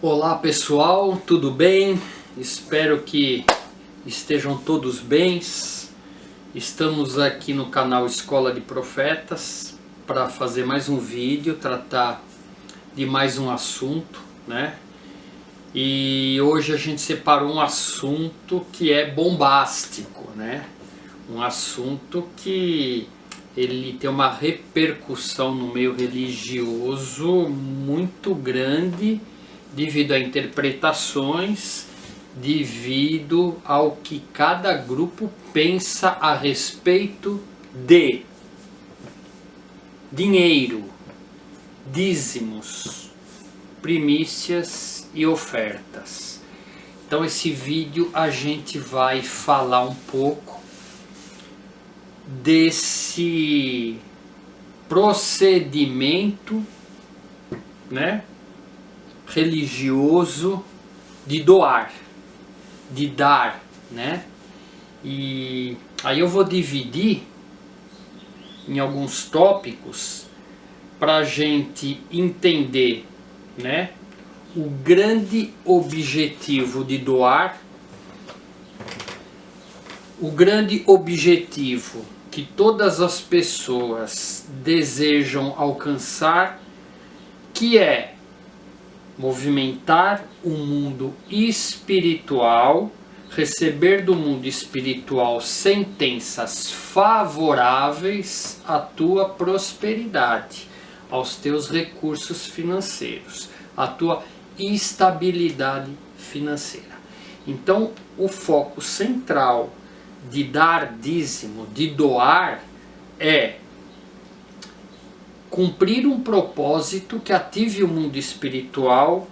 Olá pessoal, tudo bem? Espero que estejam todos bem. Estamos aqui no canal Escola de Profetas para fazer mais um vídeo, tratar de mais um assunto, né? E hoje a gente separou um assunto que é bombástico, né? Um assunto que ele tem uma repercussão no meio religioso muito grande, devido a interpretações, devido ao que cada grupo pensa a respeito de dinheiro, dízimos, primícias e ofertas. Então esse vídeo a gente vai falar um pouco desse procedimento, né, religioso de doar, de dar, né? E aí eu vou dividir em alguns tópicos para a gente entender, né, o grande objetivo de doar, o grande objetivo que todas as pessoas desejam alcançar, que é movimentar o mundo espiritual, receber do mundo espiritual sentenças favoráveis à tua prosperidade, aos teus recursos financeiros, à tua estabilidade financeira. Então, o foco central de dar dízimo, de doar, é cumprir um propósito que ative o mundo espiritual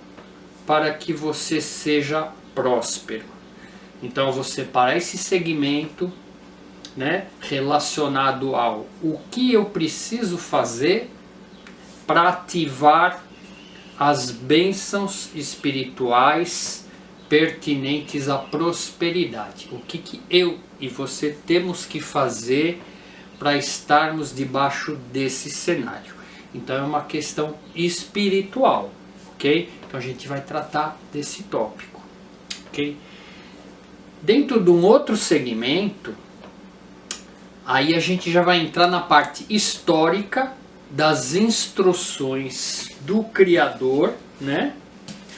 para que você seja próspero. Então eu vou separar esse segmento, né, relacionado ao o que eu preciso fazer para ativar as bênçãos espirituais pertinentes à prosperidade. O que eu e você temos que fazer para estarmos debaixo desse cenário. Então é uma questão espiritual, ok? Então a gente vai tratar desse tópico, ok? Dentro de um outro segmento, aí a gente já vai entrar na parte histórica das instruções do Criador, né?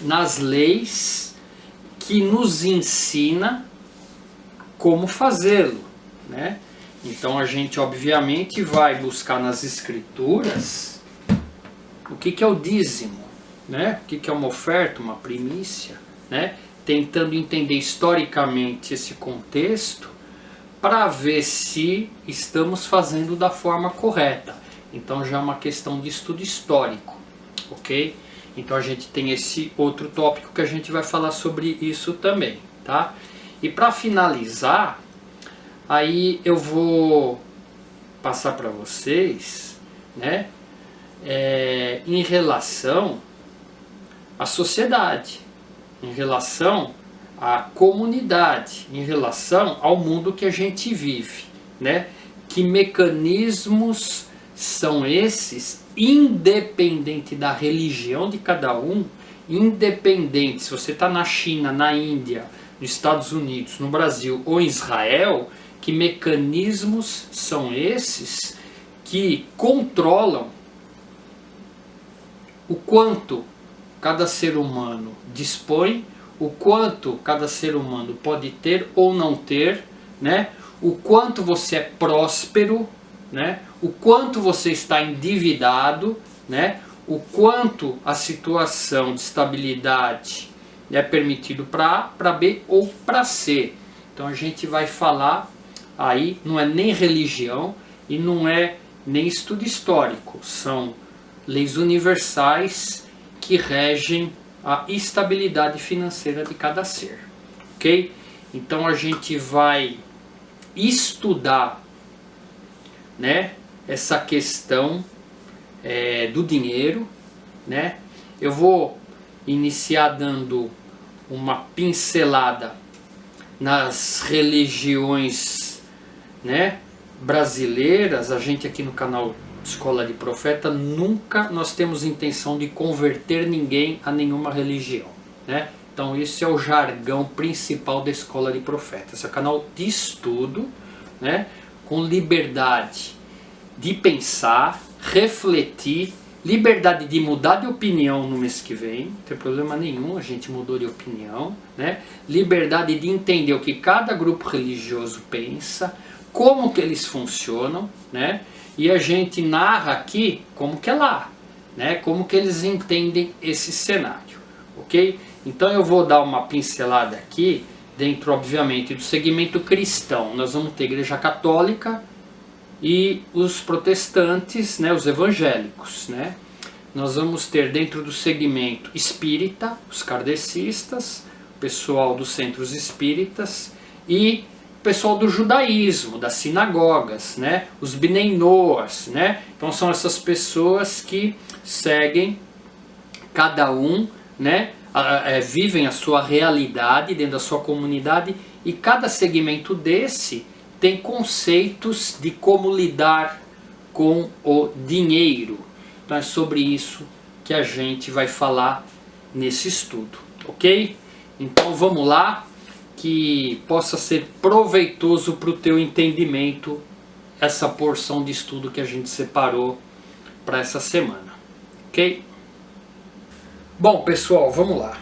Nas leis que nos ensina como fazê-lo, né? Então a gente obviamente vai buscar nas escrituras o que é o dízimo, né? O que é uma oferta, uma primícia, né? Tentando entender historicamente esse contexto para ver se estamos fazendo da forma correta. Então já é uma questão de estudo histórico, ok? Então a gente tem esse outro tópico que a gente vai falar sobre isso também, tá? E para finalizar, aí eu vou passar para vocês, né, em relação à sociedade, em relação à comunidade, em relação ao mundo que a gente vive, né? Que mecanismos são esses, independente da religião de cada um, independente se você está na China, na Índia, nos Estados Unidos, no Brasil ou em Israel, que mecanismos são esses que controlam o quanto cada ser humano dispõe, o quanto cada ser humano pode ter ou não ter, né? O quanto você é próspero, né? O quanto você está endividado, né? O quanto a situação de estabilidade é permitido para A, para B ou para C. Então a gente vai falar aí, não é nem religião e não é nem estudo histórico, são leis universais que regem a estabilidade financeira de cada ser, ok? Então a gente vai estudar, né, essa questão do dinheiro, né? Eu vou iniciar dando uma pincelada nas religiões, né, brasileiras. A gente aqui no canal Escola de Profeta nunca nós temos intenção de converter ninguém a nenhuma religião, né? Então esse é o jargão principal da Escola de Profetas. Esse é um canal de estudo, né? Com liberdade de pensar, refletir, liberdade de mudar de opinião no mês que vem, não tem problema nenhum, a gente mudou de opinião, né? Liberdade de entender o que cada grupo religioso pensa, como que eles funcionam, né? E a gente narra aqui como que é lá, né? Como que eles entendem esse cenário, ok? Então eu vou dar uma pincelada aqui, dentro obviamente do segmento cristão. Nós vamos ter Igreja Católica e os protestantes, né, os evangélicos, né? Nós vamos ter dentro do segmento espírita, os kardecistas, o pessoal dos centros espíritas e o pessoal do judaísmo, das sinagogas, né? Os Bnei Noas, né? Então são essas pessoas que seguem cada um, né? Vivem a sua realidade dentro da sua comunidade, e cada segmento desse tem conceitos de como lidar com o dinheiro. Então é sobre isso que a gente vai falar nesse estudo, ok? Então vamos lá, que possa ser proveitoso para o teu entendimento essa porção de estudo que a gente separou para essa semana, ok? Bom pessoal, vamos lá,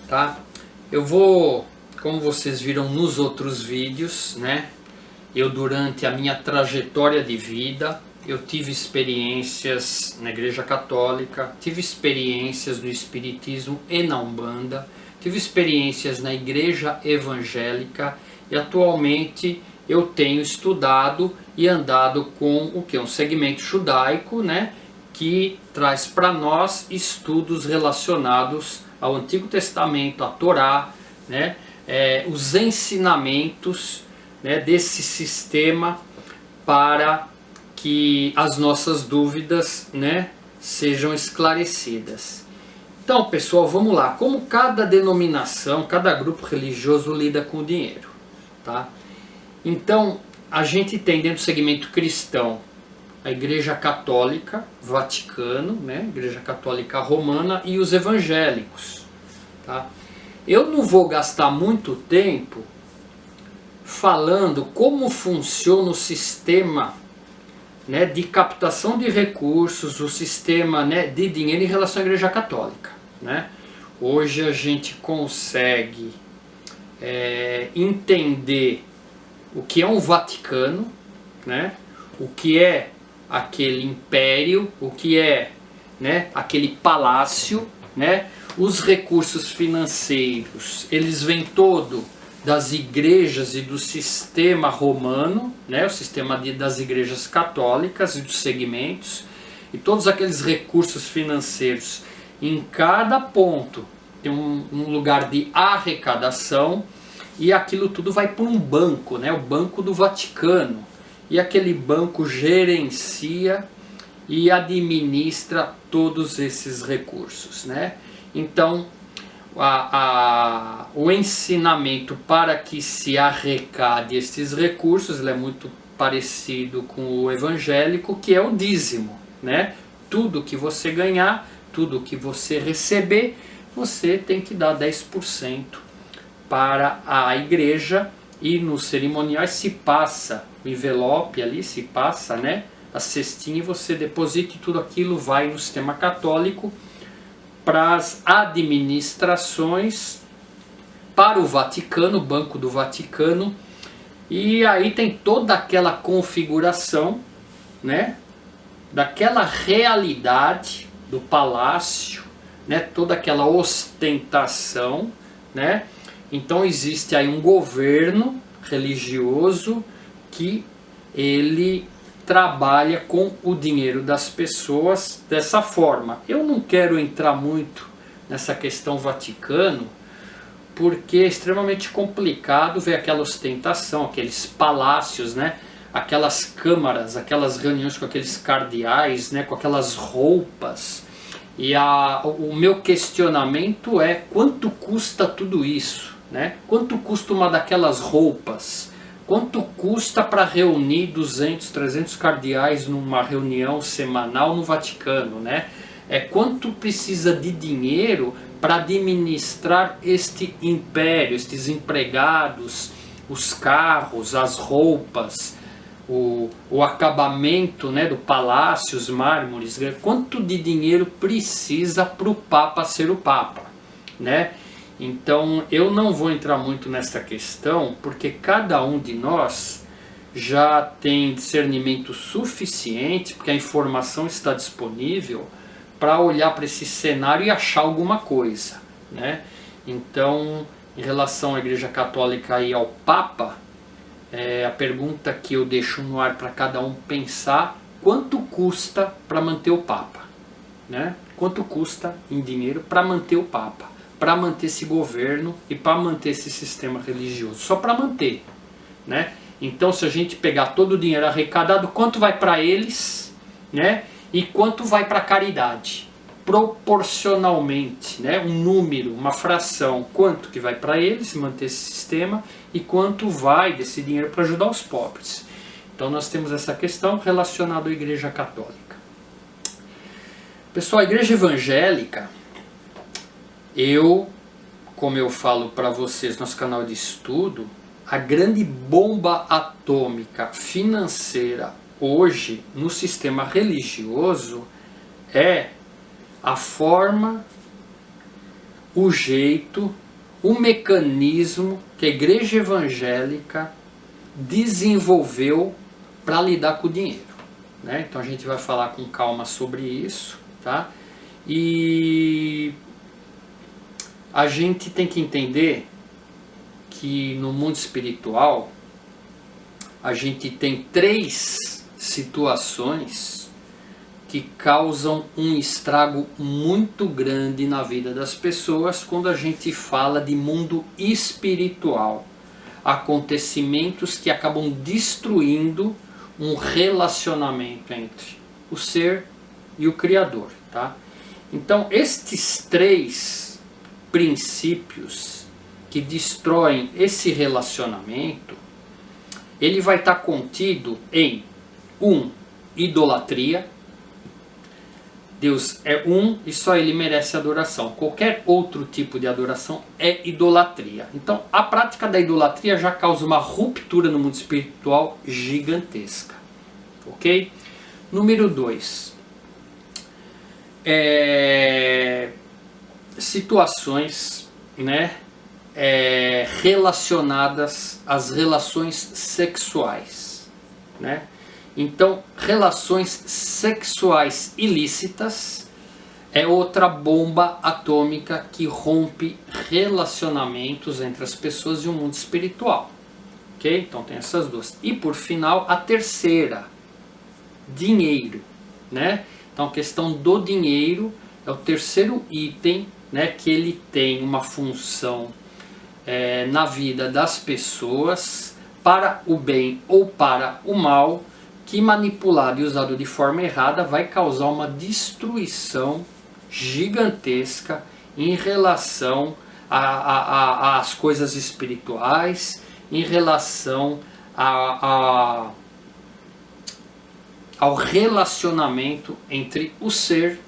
tá? Eu vou, como vocês viram nos outros vídeos, né? Eu durante a minha trajetória de vida, eu tive experiências na Igreja Católica, tive experiências no Espiritismo e na Umbanda, tive experiências na Igreja Evangélica e atualmente eu tenho estudado e andado com o que? Um segmento judaico, né? Que traz para nós estudos relacionados ao Antigo Testamento, à Torá, né? Os ensinamentos, né, desse sistema para que as nossas dúvidas, né, sejam esclarecidas. Então pessoal, vamos lá, como cada denominação, cada grupo religioso lida com o dinheiro, tá? Então a gente tem dentro do segmento cristão a Igreja Católica, Vaticano, né, Igreja Católica Romana e os evangélicos, tá? Eu não vou gastar muito tempo falando como funciona o sistema, né, de captação de recursos, o sistema, né, de dinheiro em relação à Igreja Católica, né? Hoje a gente consegue entender o que é um Vaticano, né? O que é aquele império, o que é, né, aquele palácio, né? Os recursos financeiros, eles vêm todo das igrejas e do sistema romano, né, o sistema das igrejas católicas e dos segmentos, e todos aqueles recursos financeiros em cada ponto tem um lugar de arrecadação, e aquilo tudo vai para um banco, né, o Banco do Vaticano, e aquele banco gerencia e administra todos esses recursos, né? Então o ensinamento para que se arrecade esses recursos, ele é muito parecido com o evangélico, que é o dízimo, né? Tudo que você ganhar, tudo que você receber, você tem que dar 10% para a igreja, e nos cerimoniais se passa o envelope ali, se passa, né, a cestinha, e você deposita, e tudo aquilo vai no sistema católico para as administrações, para o Vaticano, o Banco do Vaticano, e aí tem toda aquela configuração, né, daquela realidade do palácio, né, toda aquela ostentação, né? Então existe aí um governo religioso que ele trabalha com o dinheiro das pessoas dessa forma. Eu não quero entrar muito nessa questão Vaticano, porque é extremamente complicado ver aquela ostentação, aqueles palácios, né? Aquelas câmaras, aquelas reuniões com aqueles cardeais, né? Com aquelas roupas. E o meu questionamento é: quanto custa tudo isso, né? Quanto custa uma daquelas roupas? Quanto custa para reunir 200, 300 cardeais numa reunião semanal no Vaticano, né? Quanto precisa de dinheiro para administrar este império, estes empregados, os carros, as roupas, o acabamento, né, do palácio, os mármores. Quanto de dinheiro precisa para o Papa ser o Papa, né? Então eu não vou entrar muito nessa questão, porque cada um de nós já tem discernimento suficiente, porque a informação está disponível, para olhar para esse cenário e achar alguma coisa, né? Então, em relação à Igreja Católica e ao Papa, a pergunta que eu deixo no ar para cada um pensar: quanto custa para manter o Papa, né? Quanto custa em dinheiro para manter o Papa, para manter esse governo e para manter esse sistema religioso? Só para manter, né? Então, se a gente pegar todo o dinheiro arrecadado, quanto vai para eles, né? E quanto vai para a caridade? Proporcionalmente, né? Um número, uma fração, quanto que vai para eles manter esse sistema e quanto vai desse dinheiro para ajudar os pobres. Então nós temos essa questão relacionada à Igreja Católica. Pessoal, a Igreja Evangélica, como eu falo para vocês no nosso canal de estudo, a grande bomba atômica financeira hoje no sistema religioso é a forma, o jeito, o mecanismo que a Igreja Evangélica desenvolveu para lidar com o dinheiro, né? Então a gente vai falar com calma sobre isso, tá? E a gente tem que entender que no mundo espiritual a gente tem 3 situações que causam um estrago muito grande na vida das pessoas quando a gente fala de mundo espiritual. Acontecimentos que acabam destruindo um relacionamento entre o ser e o Criador, tá? Então, estes 3 princípios que destroem esse relacionamento, ele vai estar contido em idolatria. Deus é um e só Ele merece adoração. Qualquer outro tipo de adoração é idolatria. Então, a prática da idolatria já causa uma ruptura no mundo espiritual gigantesca. Ok? Número 2. Situações, né, relacionadas às relações sexuais, né? Então, relações sexuais ilícitas é outra bomba atômica que rompe relacionamentos entre as pessoas e o mundo espiritual. Ok? Então tem essas 2. E por final, a terceira, dinheiro, né? Então a questão do dinheiro é o terceiro item, né, que ele tem uma função na vida das pessoas para o bem ou para o mal, que manipulado e usado de forma errada vai causar uma destruição gigantesca em relação às coisas espirituais, em relação ao relacionamento entre o ser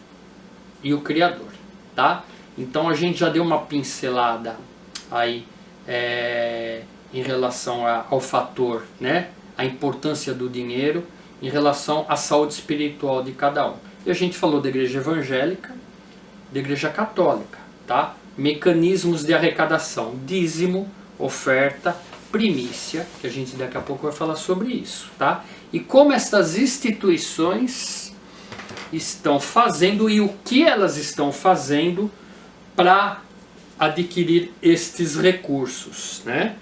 e o Criador, tá? Então a gente já deu uma pincelada aí em relação ao fator, né? A importância do dinheiro em relação à saúde espiritual de cada um. E a gente falou da Igreja Evangélica, da Igreja Católica, tá? Mecanismos de arrecadação, dízimo, oferta, primícia, que a gente daqui a pouco vai falar sobre isso, tá? E como estas instituições estão fazendo e o que elas estão fazendo para adquirir estes recursos, né?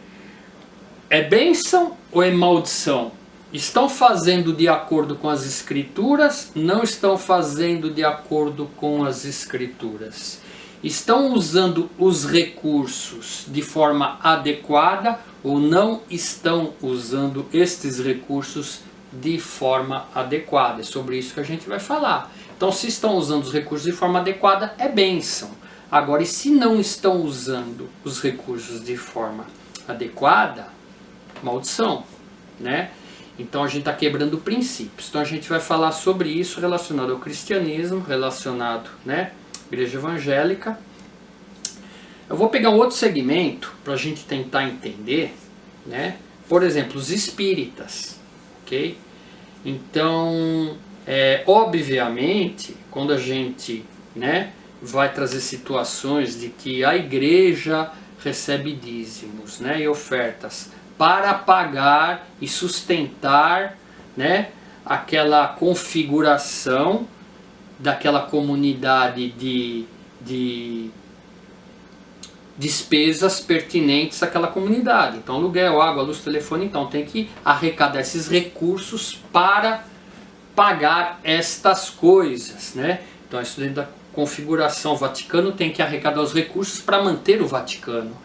É bênção ou é maldição? Estão fazendo de acordo com as escrituras? Não estão fazendo de acordo com as escrituras? Estão usando os recursos de forma adequada ou não estão usando estes recursos de forma adequada? É sobre isso que a gente vai falar. Então, se estão usando os recursos de forma adequada, é bênção. Agora, e se não estão usando os recursos de forma adequada, maldição, né? Então a gente está quebrando princípios. Então a gente vai falar sobre isso relacionado ao cristianismo, relacionado, né, Igreja Evangélica Eu vou pegar um outro segmento para a gente tentar entender, né? Por exemplo, os espíritas, ok? Então, obviamente, quando a gente, né, vai trazer situações de que a igreja recebe dízimos, né, e ofertas para pagar e sustentar, né, aquela configuração daquela comunidade de despesas pertinentes àquela comunidade. Então, aluguel, água, luz, telefone, então tem que arrecadar esses recursos para pagar estas coisas, né? Então, isso dentro da configuração, o Vaticano tem que arrecadar os recursos para manter o Vaticano.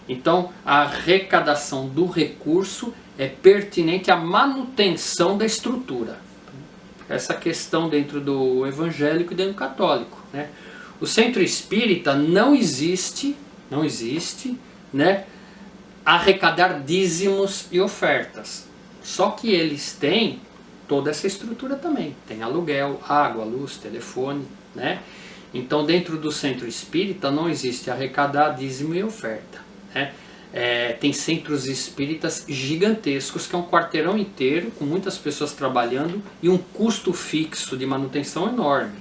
Então, a arrecadação do recurso é pertinente à manutenção da estrutura. Essa questão dentro do evangélico e dentro do católico, né? O centro espírita não existe, né, arrecadar dízimos e ofertas. Só que eles têm toda essa estrutura também. Tem aluguel, água, luz, telefone, né? Então, dentro do centro espírita não existe arrecadar dízimo e oferta, né? Tem centros espíritas gigantescos, que é um quarteirão inteiro, com muitas pessoas trabalhando e um custo fixo de manutenção enorme,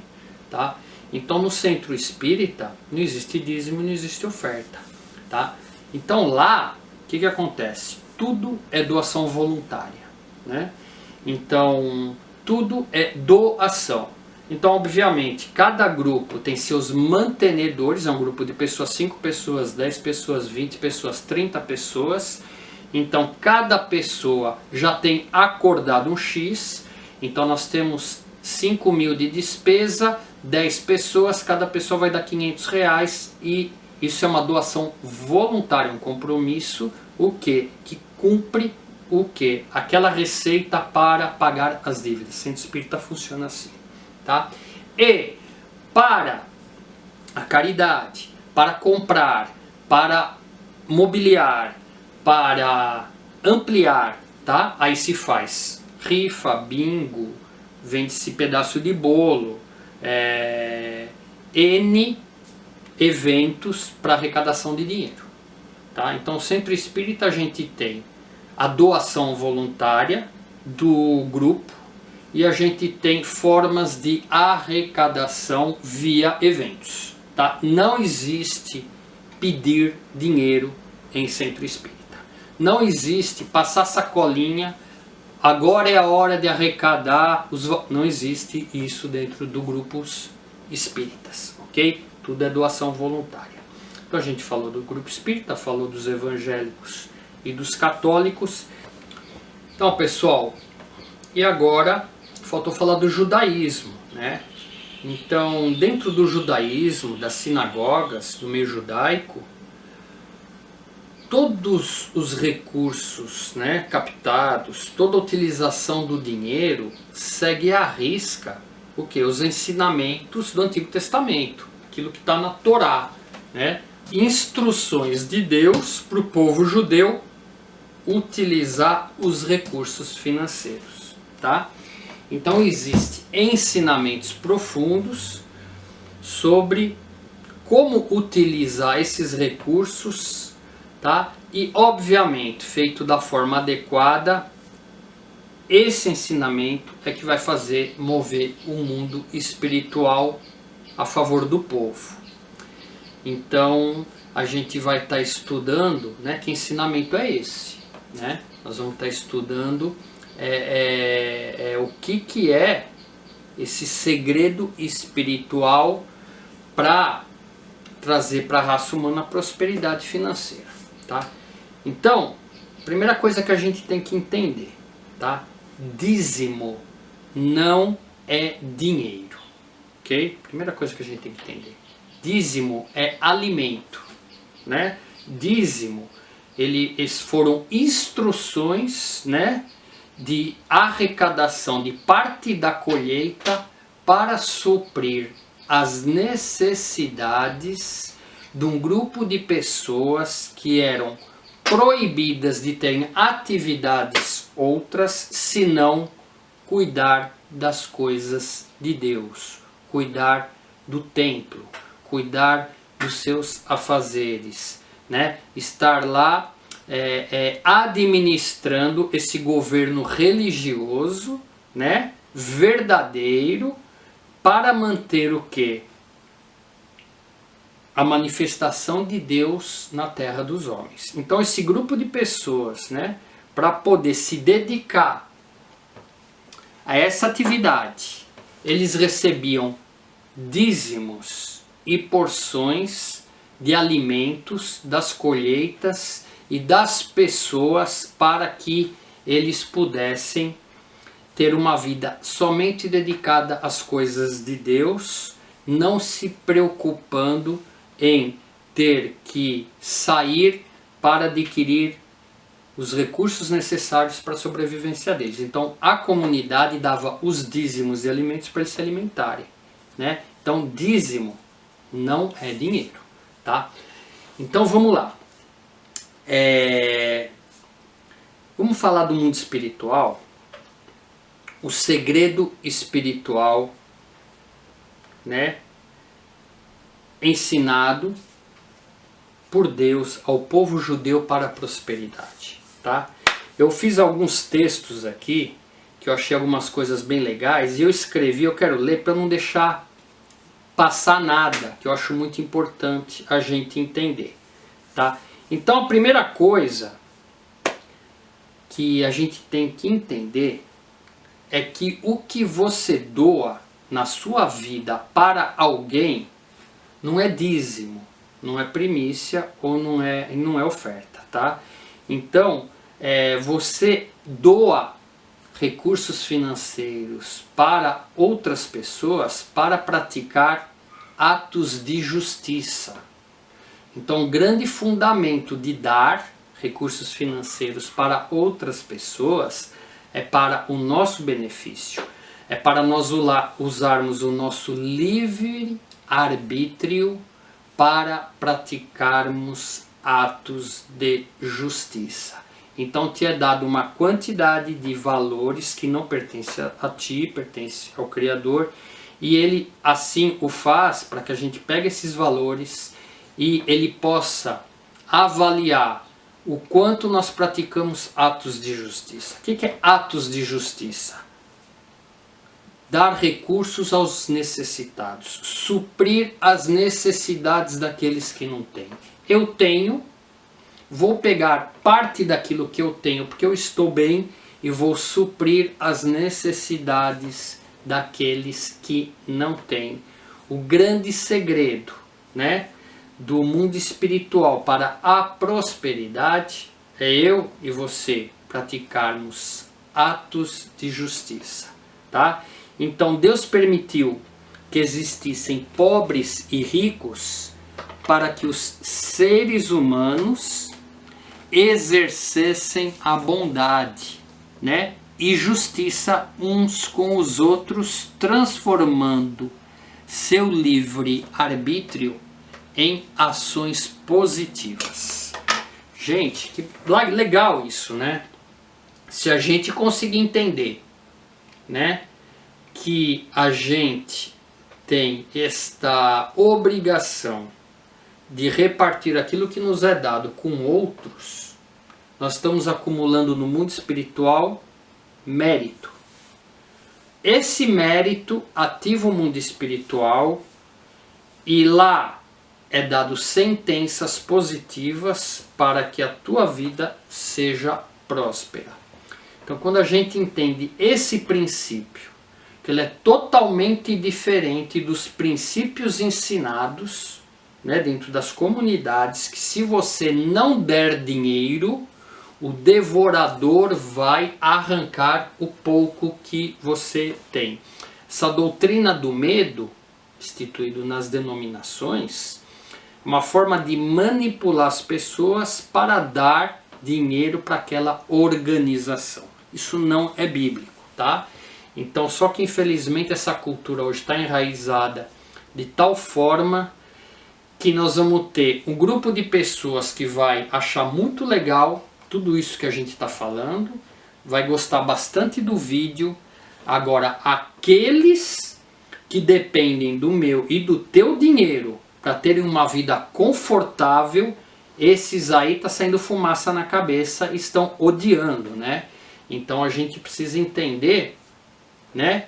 tá? Então, no centro espírita não existe dízimo, não existe oferta, tá? Então, lá, o que acontece? Tudo é doação voluntária, né? Então, tudo é doação. Então, obviamente, cada grupo tem seus mantenedores, é um grupo de pessoas, 5 pessoas, 10 pessoas, 20 pessoas, 30 pessoas. Então, cada pessoa já tem acordado um X. Então, nós temos 5 mil de despesa, 10 pessoas, cada pessoa vai dar R$500 e isso é uma doação voluntária, um compromisso, o quê? Que cumpre o quê? Aquela receita para pagar as dívidas. O centro espírita funciona assim, tá? E para a caridade, para comprar, para mobiliar, para ampliar, tá? Aí se faz rifa, bingo, vende-se pedaço de bolo, N eventos para arrecadação de dinheiro, tá? Então, o centro espírita a gente tem a doação voluntária do grupo e a gente tem formas de arrecadação via eventos, tá? Não existe pedir dinheiro em centro espírita. Não existe passar sacolinha, agora é a hora de arrecadar os... Não existe isso dentro do grupos espíritas, ok? Tudo é doação voluntária. Então a gente falou do grupo espírita, falou dos evangélicos e dos católicos. Então, pessoal, e agora faltou falar do judaísmo, né? Então, dentro do judaísmo, das sinagogas, do meio judaico, todos os recursos, né, captados, toda a utilização do dinheiro segue à risca o que? Os ensinamentos do Antigo Testamento, aquilo que está na Torá, né? Instruções de Deus para o povo judeu utilizar os recursos financeiros, tá? Então existem ensinamentos profundos sobre como utilizar esses recursos, tá? E obviamente, feito da forma adequada, esse ensinamento é que vai fazer mover o mundo espiritual a favor do povo. Então a gente vai estar estudando, né, que ensinamento é esse, né? Nós vamos estar estudando o que é esse segredo espiritual para trazer para a raça humana a prosperidade financeira, tá? Então, primeira coisa que a gente tem que entender, tá? Dízimo não é dinheiro, ok? Primeira coisa que a gente tem que entender. Dízimo é alimento, né? Dízimo, eles foram instruções, né, de arrecadação de parte da colheita para suprir as necessidades de um grupo de pessoas que eram proibidas de terem atividades outras, senão cuidar das coisas de Deus, cuidar do templo, cuidar dos seus afazeres, né? Estar lá administrando esse governo religioso, né? Verdadeiro, para manter o quê? A manifestação de Deus na terra dos homens. Então esse grupo de pessoas, né, para poder se dedicar a essa atividade, eles recebiam dízimos e porções de alimentos das colheitas e das pessoas para que eles pudessem ter uma vida somente dedicada às coisas de Deus, não se preocupando em ter que sair para adquirir os recursos necessários para a sobrevivência deles. Então a comunidade dava os dízimos e alimentos para eles se alimentarem, né? Então dízimo não é dinheiro, tá? Então vamos lá. Vamos falar do mundo espiritual. O segredo espiritual, né, ensinado por Deus ao povo judeu para a prosperidade, tá? Eu fiz alguns textos aqui que eu achei algumas coisas bem legais e eu escrevi, eu quero ler para não deixar passar nada, que eu acho muito importante a gente entender, tá? Então a primeira coisa que a gente tem que entender é que o que você doa na sua vida para alguém não é dízimo, não é primícia ou não é oferta, tá? Então, você doa recursos financeiros para outras pessoas para praticar atos de justiça. Então, o grande fundamento de dar recursos financeiros para outras pessoas é para o nosso benefício, é para nós usarmos o nosso livre arbítrio para praticarmos atos de justiça. Então te é dado uma quantidade de valores que não pertence a ti, pertence ao Criador, e ele assim o faz para que a gente pegue esses valores e ele possa avaliar o quanto nós praticamos atos de justiça. O que é atos de justiça? Dar recursos aos necessitados, suprir as necessidades daqueles que não têm. Eu tenho, vou pegar parte daquilo que eu tenho, porque eu estou bem, e vou suprir as necessidades daqueles que não têm. O grande segredo, né, do mundo espiritual para a prosperidade é eu e você praticarmos atos de justiça, tá? Então Deus permitiu que existissem pobres e ricos para que os seres humanos exercessem a bondade, né, e justiça uns com os outros, transformando seu livre arbítrio em ações positivas. Gente, que legal isso, né? Se a gente conseguir entender, né, que a gente tem esta obrigação de repartir aquilo que nos é dado com outros, nós estamos acumulando no mundo espiritual mérito. Esse mérito ativa o mundo espiritual e lá é dado sentenças positivas para que a tua vida seja próspera. Então quando a gente entende esse princípio, que ele é totalmente diferente dos princípios ensinados, né, dentro das comunidades, que se você não der dinheiro, o devorador vai arrancar o pouco que você tem. Essa doutrina do medo, instituído nas denominações, é uma forma de manipular as pessoas para dar dinheiro para aquela organização. Isso não é bíblico, tá? Então, só que infelizmente essa cultura hoje está enraizada de tal forma que nós vamos ter um grupo de pessoas que vai achar muito legal tudo isso que a gente está falando, vai gostar bastante do vídeo. Agora, aqueles que dependem do meu e do teu dinheiro para terem uma vida confortável, esses aí tá saindo fumaça na cabeça, estão odiando, né? Então a gente precisa entender, né?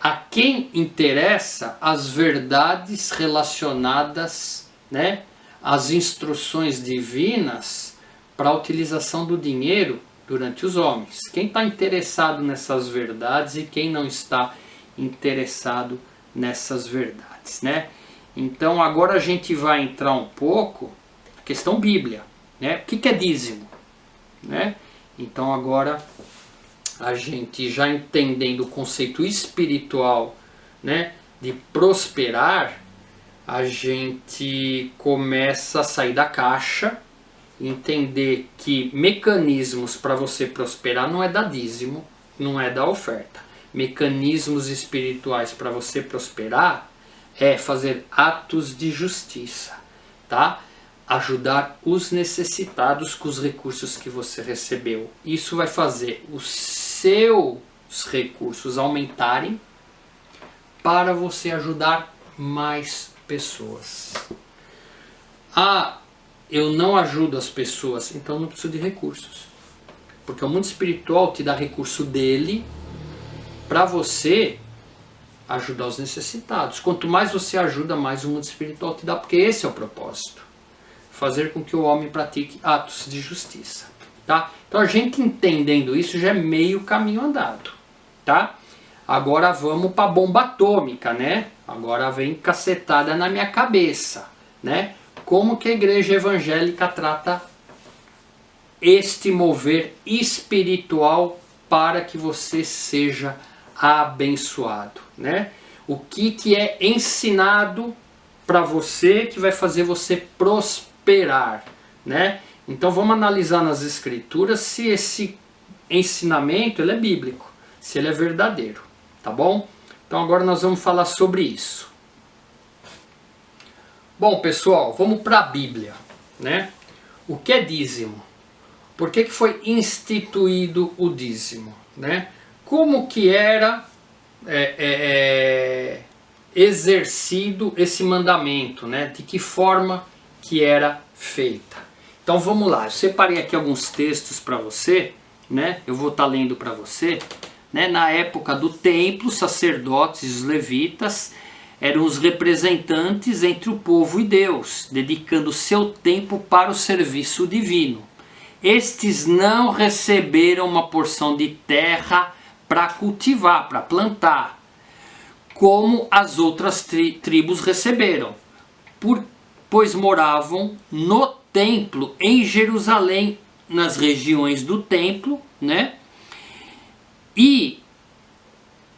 A quem interessa as verdades relacionadas, né, às instruções divinas para a utilização do dinheiro durante os homens. Quem está interessado nessas verdades e quem não está interessado nessas verdades, né? Então agora a gente vai entrar um pouco na questão Bíblia, né? O que é dízimo, né? Então agora a gente já entendendo o conceito espiritual, né, de prosperar, a gente começa a sair da caixa, entender que mecanismos para você prosperar não é dar dízimo, não é dar oferta. Mecanismos espirituais para você prosperar é fazer atos de justiça, tá? Ajudar os necessitados com os recursos que você recebeu. Isso vai fazer os seus recursos aumentarem para você ajudar mais pessoas. Ah, eu não ajudo as pessoas, então não preciso de recursos. Porque o mundo espiritual te dá recurso dele para você ajudar os necessitados. Quanto mais você ajuda, mais o mundo espiritual te dá, porque esse é o propósito. Fazer com que o homem pratique atos de justiça, tá? Então a gente entendendo isso já é meio caminho andado, tá? Agora vamos para a bomba atômica, né? Agora vem cacetada na minha cabeça, né? Como que a igreja evangélica trata este mover espiritual para que você seja abençoado, né? O que é ensinado para você que vai fazer você prosperar, né? Então vamos analisar nas escrituras se esse ensinamento ele é bíblico, se ele é verdadeiro, tá bom? Então agora nós vamos falar sobre isso. Bom, pessoal, vamos para a Bíblia, né? O que é dízimo? Por que foi instituído o dízimo, né? Como que era exercido esse mandamento, né? De que forma que era feita? Então vamos lá, eu separei aqui alguns textos para você, né? Eu vou estar lendo para você, né? Na época do templo, sacerdotes e os levitas eram os representantes entre o povo e Deus, dedicando seu tempo para o serviço divino. Estes não receberam uma porção de terra para cultivar, para plantar, como as outras tribos receberam, pois moravam no templo em Jerusalém, nas regiões do templo, né? E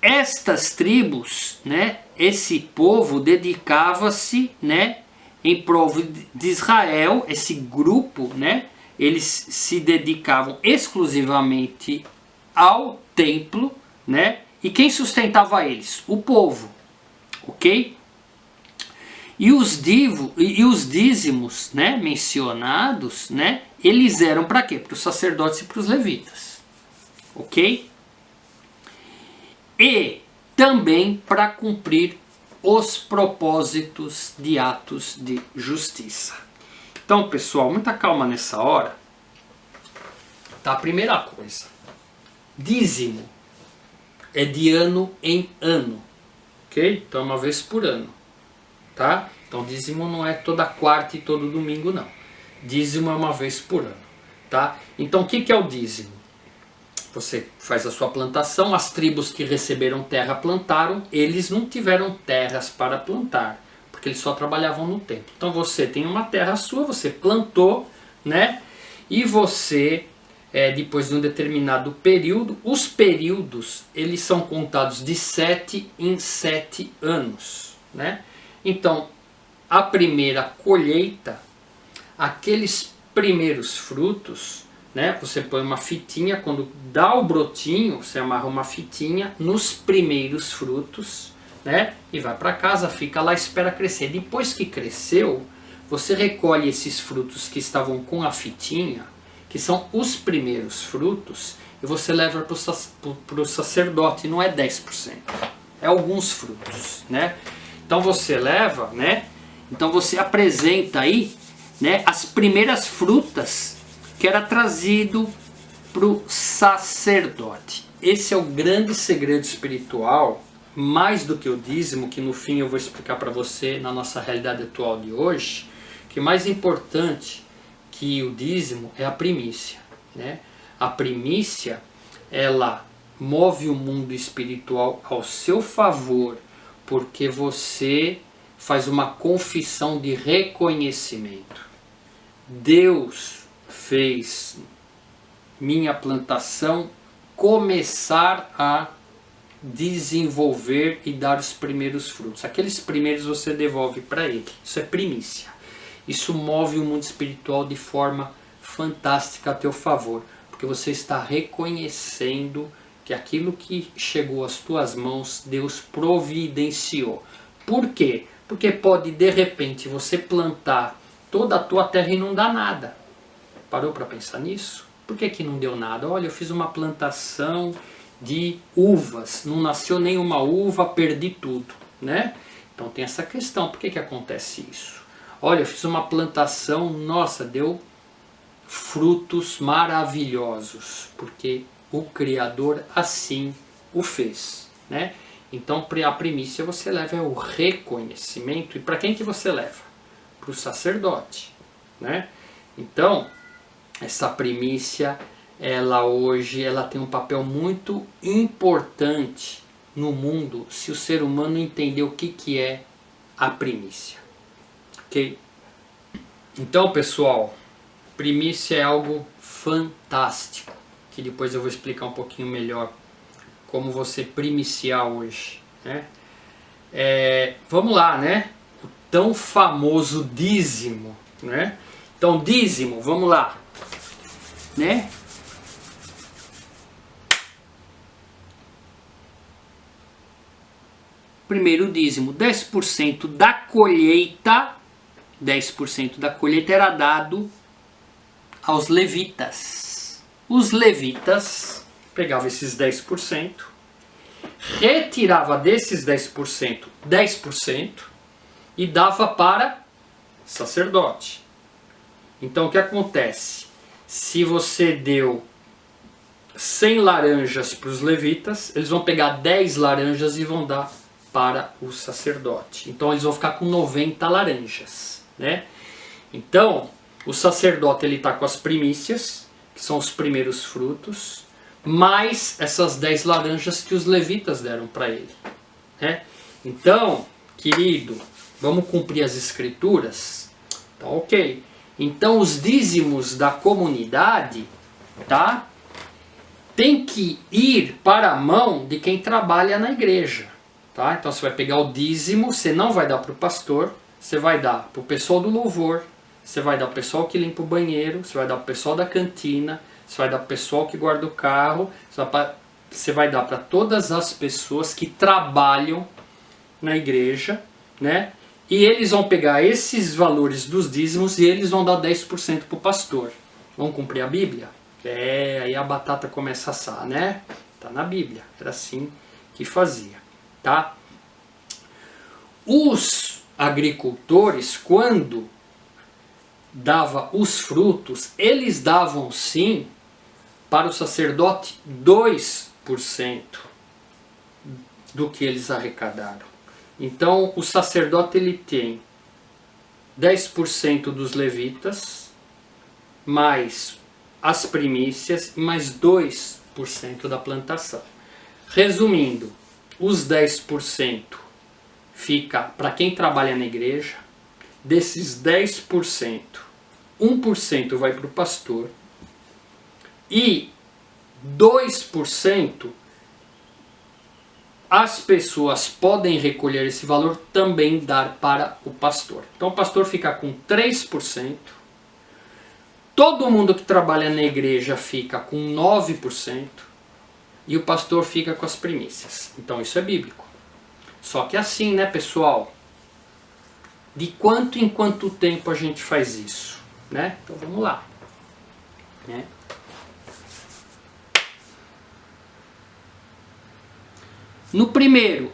estas tribos, né, esse povo dedicava-se, né, em prol de Israel, esse grupo, né, eles se dedicavam exclusivamente ao templo, né? E quem sustentava eles? O povo, ok? E os dízimos, né, mencionados, né, eles eram para quê? Para os sacerdotes e para os levitas, ok? E também para cumprir os propósitos de atos de justiça. Então, pessoal, muita calma nessa hora. Tá? A primeira coisa, dízimo é de ano em ano, ok? Então, uma vez por ano, tá? Então, dízimo não é toda quarta e todo domingo, não. Dízimo é uma vez por ano, tá? Então, o que é o dízimo? Você faz a sua plantação, as tribos que receberam terra plantaram, eles não tiveram terras para plantar, porque eles só trabalhavam no templo. Então você tem uma terra sua, você plantou, né? E você, depois de um determinado período, os períodos, eles são contados de 7 em 7 anos, né? Então, a primeira colheita, aqueles primeiros frutos, né? Você põe uma fitinha, quando dá o brotinho, você amarra uma fitinha nos primeiros frutos, né? E vai para casa, fica lá, espera crescer. Depois que cresceu, você recolhe esses frutos que estavam com a fitinha, que são os primeiros frutos, e você leva para o sacerdote, não é 10%, é alguns frutos, né? Então você leva, né? Então você apresenta aí, né, as primeiras frutas que era trazido para o sacerdote. Esse é o grande segredo espiritual, mais do que o dízimo, que no fim eu vou explicar para você na nossa realidade atual de hoje, que mais importante que o dízimo é a primícia, né? A primícia, ela move o mundo espiritual ao seu favor, porque você faz uma confissão de reconhecimento. Deus fez minha plantação começar a desenvolver e dar os primeiros frutos. Aqueles primeiros você devolve para ele. Isso é primícia. Isso move o mundo espiritual de forma fantástica a teu favor, porque você está reconhecendo que aquilo que chegou às tuas mãos, Deus providenciou. Por quê? Porque pode, de repente, você plantar toda a tua terra e não dar nada. Parou para pensar nisso? Por que que não deu nada? Olha, eu fiz uma plantação de uvas, não nasceu nenhuma uva, perdi tudo, né? Então tem essa questão, por que que acontece isso? Olha, eu fiz uma plantação, nossa, deu frutos maravilhosos, porque o Criador assim o fez, né? Então a primícia você leva é o reconhecimento. E para quem que você leva? Para o sacerdote, né? Então essa primícia, ela hoje tem um papel muito importante no mundo, se o ser humano entender o que é a primícia, ok? Então, pessoal, primícia é algo fantástico, que depois eu vou explicar um pouquinho melhor como você primiciar hoje, né? Vamos lá, né? O tão famoso dízimo, né? Então, dízimo, vamos lá, né? Primeiro dízimo, 10% da colheita, 10% da colheita era dado aos levitas. Os levitas pegavam esses 10%, retirava desses 10%, 10% e dava para sacerdote. Então o que acontece? Se você deu 100 laranjas para os levitas, eles vão pegar 10 laranjas e vão dar para o sacerdote. Então eles vão ficar com 90 laranjas, né? Então o sacerdote ele está com as primícias, que são os primeiros frutos, mais essas 10 laranjas que os levitas deram para ele, né? Então, querido, vamos cumprir as escrituras? Então, ok. Então os dízimos da comunidade, tá? Tem que ir para a mão de quem trabalha na igreja, tá? Então você vai pegar o dízimo, você não vai dar para o pastor, você vai dar para o pessoal do louvor, você vai dar para o pessoal que limpa o banheiro, você vai dar para o pessoal da cantina, você vai dar para o pessoal que guarda o carro, você vai dar para todas as pessoas que trabalham na igreja, né? E eles vão pegar esses valores dos dízimos e eles vão dar 10% para o pastor. Vão cumprir a Bíblia? Aí a batata começa a assar, né? Tá na Bíblia, era assim que fazia, tá? Os agricultores, quando dava os frutos, eles davam sim para o sacerdote 2% do que eles arrecadaram. Então o sacerdote ele tem 10% dos levitas, mais as primícias e mais 2% da plantação. Resumindo, os 10% fica para quem trabalha na igreja. Desses 10%, 1% vai para o pastor e 2% as pessoas podem recolher esse valor, também dar para o pastor. Então o pastor fica com 3%, todo mundo que trabalha na igreja fica com 9% e o pastor fica com as primícias. Então isso é bíblico. Só que assim, né, pessoal? De quanto em quanto tempo a gente faz isso, né? Então vamos lá, né? No primeiro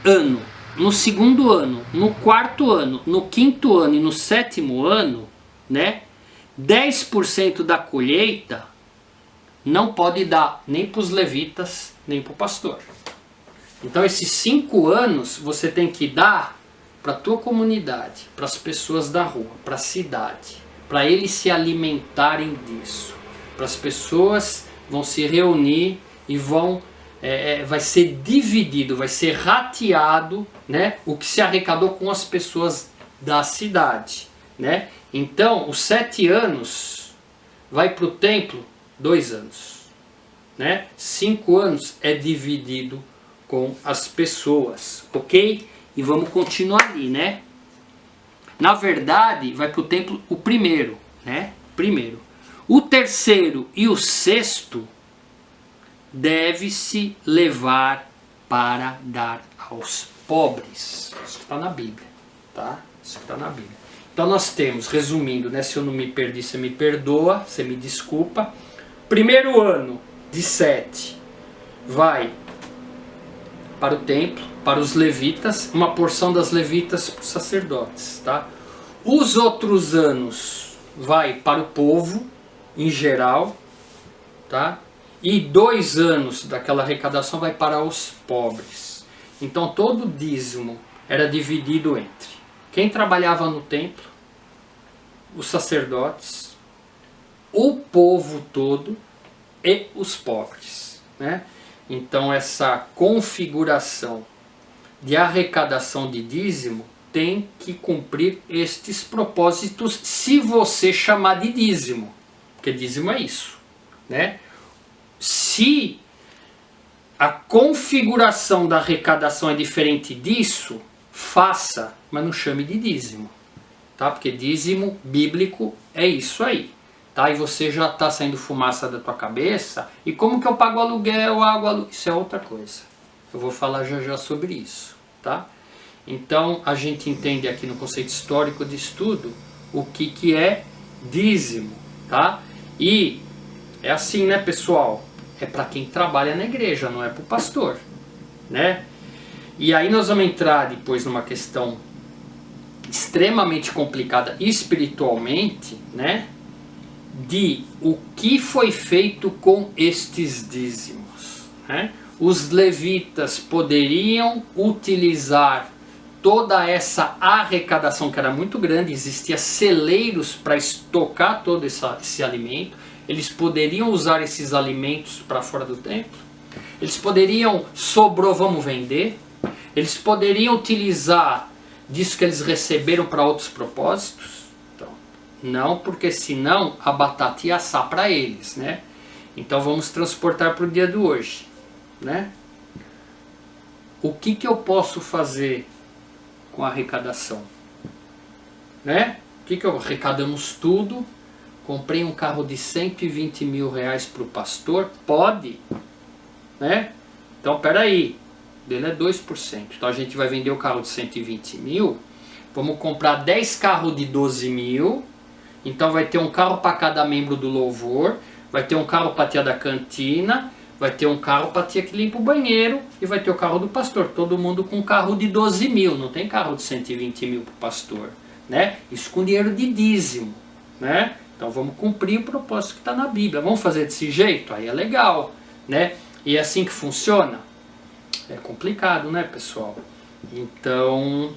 ano no segundo ano, no quarto ano, no quinto ano e no sétimo ano, né, 10% da colheita não pode dar nem para os levitas, nem para o pastor. Então esses 5 anos você tem que dar para a tua comunidade, para as pessoas da rua, para a cidade, para eles se alimentarem disso. Para as pessoas vão se reunir e vão, vai ser dividido, vai ser rateado, né, o que se arrecadou com as pessoas da cidade, né? Então os 7 anos vai para o templo 2 anos, né? 5 anos é dividido com as pessoas, ok? E vamos continuar ali, né? Na verdade, vai para o templo o primeiro, né? Primeiro. O terceiro e o sexto deve-se levar para dar aos pobres. Isso que está na Bíblia, tá? Isso que está na Bíblia. Então nós temos, resumindo, né? Se eu não me perdi, você me perdoa, você me desculpa. Primeiro ano de 7 vai para o templo, para os levitas, uma porção das levitas para os sacerdotes, tá? Os outros anos vai para o povo em geral, tá? E 2 anos daquela arrecadação vai para os pobres. Então todo o dízimo era dividido entre quem trabalhava no templo, os sacerdotes, o povo todo e os pobres, né? Então essa configuração de arrecadação de dízimo tem que cumprir estes propósitos se você chamar de dízimo, porque dízimo é isso, né? Se a configuração da arrecadação é diferente disso, faça, mas não chame de dízimo, tá? Porque dízimo bíblico é isso aí. Tá? E você já está saindo fumaça da tua cabeça. E como que eu pago aluguel, água, isso é outra coisa. Eu vou falar já já sobre isso, tá? Então a gente entende aqui no conceito histórico de estudo o que é dízimo, tá? E é assim, né, pessoal? É para quem trabalha na igreja, não é para o pastor, né? E aí nós vamos entrar depois numa questão extremamente complicada espiritualmente, né? De o que foi feito com estes dízimos, né? Os levitas poderiam utilizar toda essa arrecadação que era muito grande, existia celeiros para estocar todo esse alimento, eles poderiam usar esses alimentos para fora do templo, eles poderiam, sobrou, vamos vender, eles poderiam utilizar disso que eles receberam para outros propósitos. Não, porque senão a batata ia assar para eles, né? Então vamos transportar para o dia de hoje, né? O que eu posso fazer com a arrecadação? Né? Arrecadamos tudo, comprei um carro de 120 mil reais para o pastor, pode, né? Então peraí, dele é 2%, então a gente vai vender o carro de 120 mil, vamos comprar 10 carros de 12 mil, então vai ter um carro para cada membro do louvor, vai ter um carro para a tia da cantina, vai ter um carro para a tia que limpa o banheiro e vai ter o carro do pastor. Todo mundo com carro de 12 mil, não tem carro de 120 mil para o pastor, né? Isso com dinheiro de dízimo, né? Então vamos cumprir o propósito que está na Bíblia. Vamos fazer desse jeito? Aí é legal, né? E é assim que funciona? É complicado, né, pessoal? Então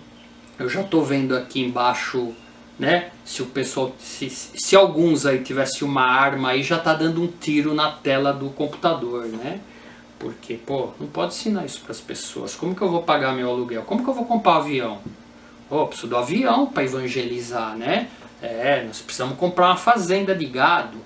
eu já estou vendo aqui embaixo, né? Se o pessoal, se alguns aí tivesse uma arma aí, já tá dando um tiro na tela do computador, né? Porque, pô, não pode ensinar isso para as pessoas. Como que eu vou pagar meu aluguel? Como que eu vou comprar um avião? Oh, preciso do avião para evangelizar, né? Nós precisamos comprar uma fazenda de gado,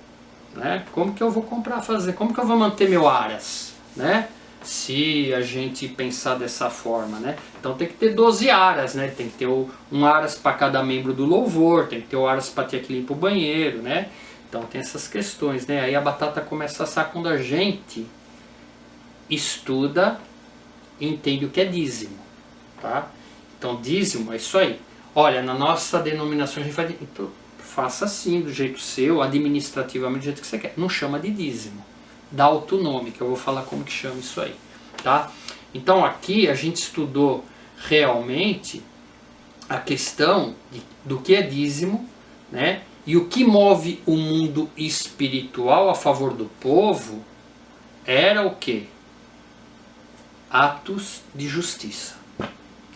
né? Como que eu vou comprar a fazenda? Como que eu vou manter meu aras, né? Se a gente pensar dessa forma, né? Então tem que ter 12 aras, né? Tem que ter um aras para cada membro do louvor, tem que ter o aras para ter que limpa o banheiro, né? Então tem essas questões, né? Aí a batata começa a assar quando a gente estuda e entende o que é dízimo, tá? Então dízimo é isso aí. Olha, na nossa denominação a gente vai... Então, faça assim, do jeito seu, administrativamente do jeito que você quer. Não chama de dízimo. Dá outro nome, que eu vou falar como que chama isso aí, tá? Então aqui a gente estudou realmente a questão do que é dízimo, né? E o que move o mundo espiritual a favor do povo era o quê? Atos de justiça,